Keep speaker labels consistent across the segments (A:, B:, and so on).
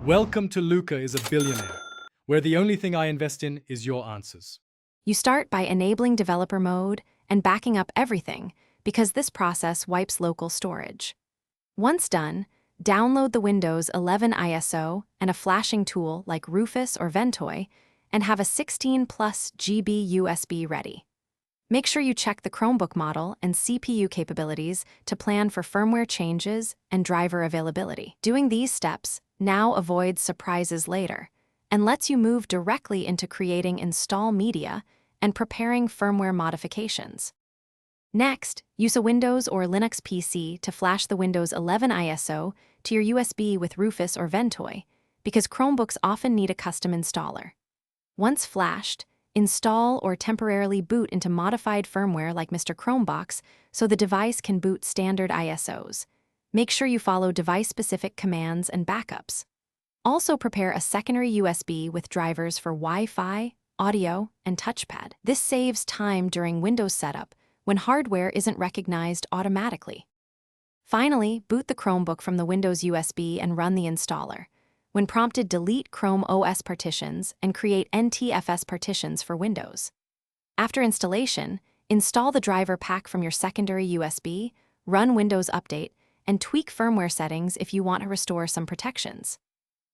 A: Welcome to Luca is a Billionaire, where the only thing I invest in is your answers.
B: You start by enabling developer mode and backing up everything because this process wipes local storage. Once done, download the Windows 11 ISO and a flashing tool like Rufus or Ventoy and have a 16+ GB USB ready. Make sure you check the Chromebook model and CPU capabilities to plan for firmware changes and driver availability. Doing these steps now avoids surprises later and lets you move directly into creating install media and preparing firmware modifications. Next, use a Windows or Linux PC to flash the Windows 11 ISO to your USB with Rufus or Ventoy, because Chromebooks often need a custom installer. Once flashed, install or temporarily boot into modified firmware like Mr. Chromebox so the device can boot standard ISOs. Make sure you follow device-specific commands and backups. Also prepare a secondary USB with drivers for Wi-Fi, audio, and touchpad. This saves time during Windows setup when hardware isn't recognized automatically. Finally, boot the Chromebook from the Windows USB and run the installer. When prompted, delete Chrome OS partitions and create NTFS partitions for Windows. After installation, install the driver pack from your secondary USB, run Windows Update, and tweak firmware settings if you want to restore some protections.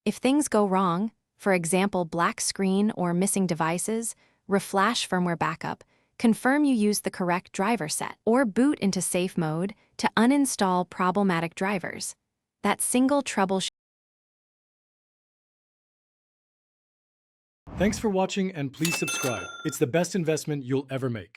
B: If things go wrong, for example black screen or missing devices, reflash firmware backup, confirm you used the correct driver set, or boot into safe mode to uninstall problematic drivers. That single troubleshoot.
A: Thanks for watching and please subscribe. It's the best investment you'll ever make.